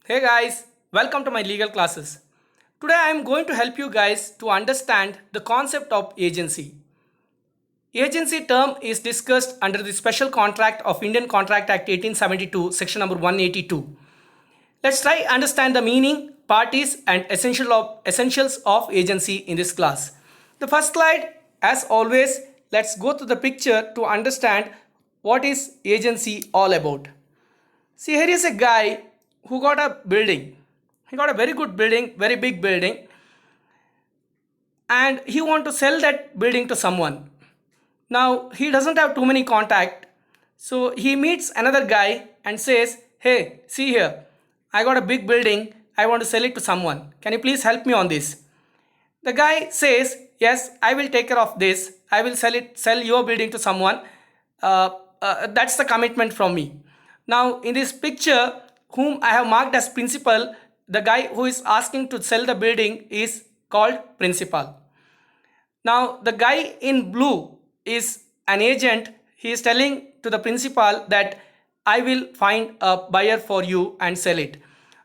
Hey guys, welcome to my legal classes. Today I am going to help you guys to understand the concept of agency. Agency term is discussed under the Special Contract of Indian Contract Act 1872, section number 182. Let's try understand the meaning, parties and essentials of agency in this class. The first slide, as always, let's go to the picture to understand what is agency all about. See, here is a guy who got a building. He got a very good building, very big building, and he want to sell that building to someone. Now he doesn't have too many contact, so he meets another guy and says, "Hey, see here, I got a big building. I want to sell it to someone. Can you please help me on this?" The guy says, "Yes, I will take care of this. I will sell your building to someone. That's the commitment from me." Now, in this picture, whom I have marked as principal, the guy who is asking to sell the building is called principal. Now, the guy in blue is an agent. He is telling to the principal that I will find a buyer for you and sell it.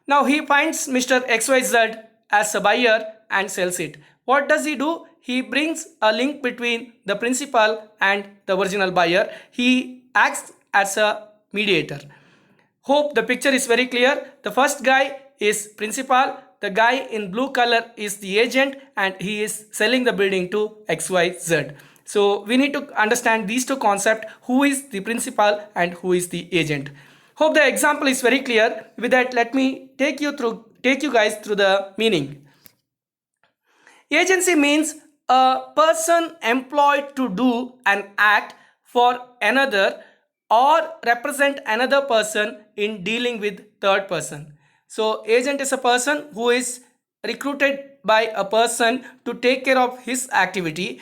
Now, he finds Mr. XYZ as a buyer and sells it. What does he do? He brings a link between the principal and the original buyer. He acts as a mediator. Hope the picture is very clear. The first guy is principal. The guy in blue color is the agent and he is selling the building to XYZ. So we need to understand these two concepts, who is the principal and who is the agent. Hope the example is very clear. With that, let me take you guys through the meaning. Agency means a person employed to do an act for another or represent another person in dealing with third person. So agent is a person who is recruited by a person to take care of his activity.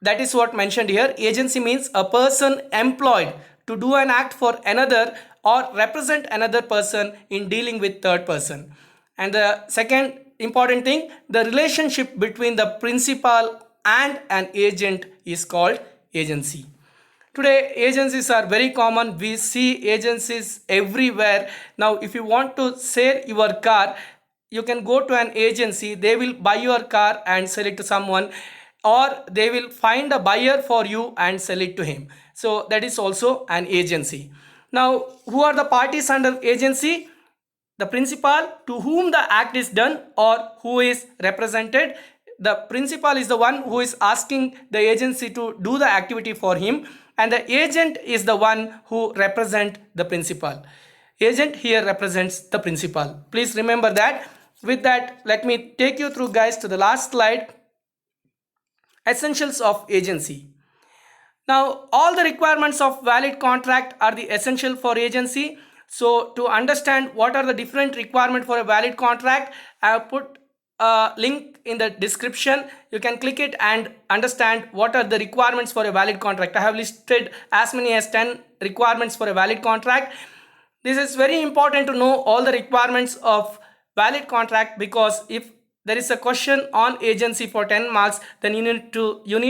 That is what mentioned here. Agency means a person employed to do an act for another or represent another person in dealing with third person. And the second important thing, the relationship between the principal and an agent is called agency. Today agencies are very common. We see agencies everywhere. Now if you want to sell your car, you can go to an agency. They will buy your car and sell it to someone, or they will find a buyer for you and sell it to him. So that is also an agency. Now who are the parties under agency? The principal to whom the act is done or who is represented. The principal is the one who is asking the agency to do the activity for him, and the agent is the one who represent the principal. Agent here represents the principal. Please remember that. With that, let me take you through guys to the last slide. Essentials of agency. Now all the requirements of valid contract are the essential for agency. So to understand what are the different requirements for a valid contract, I have put a link in the description. You can click it and understand what are the requirements for a valid contract. I have listed as many as 10 requirements for a valid contract. This is very important to know all the requirements of valid contract, because if there is a question on agency for 10 marks, then you need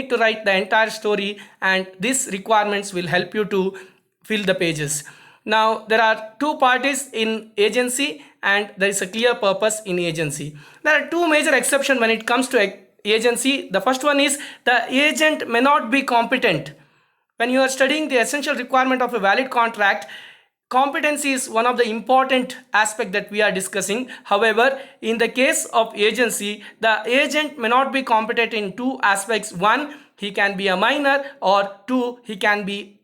to write the entire story, and these requirements will help you to fill the pages. Now there are two parties in agency and there is a clear purpose in agency. There are two major exceptions when it comes to agency. The first one is the agent may not be competent. When you are studying the essential requirement of a valid contract, competency is one of the important aspect that we are discussing. However, in the case of agency, the agent may not be competent in two aspects. One, he can be a minor, or two, he can be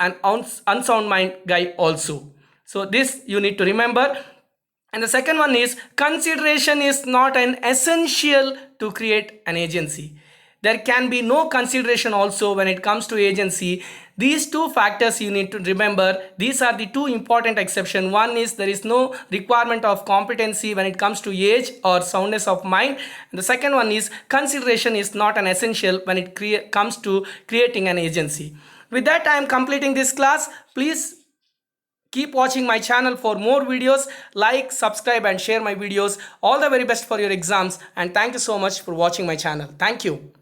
an unsound mind guy also. So this you need to remember. And the second one is consideration is not an essential to create an agency. There can be no consideration also when it comes to agency. These two factors you need to remember. These are the two important exceptions. One is there is no requirement of competency when it comes to age or soundness of mind. And the second one is consideration is not an essential when it comes to creating an agency. With that, I am completing this class. Please keep watching my channel for more videos. Like, subscribe and share my videos. All the very best for your exams, and thank you so much for watching my channel. Thank you.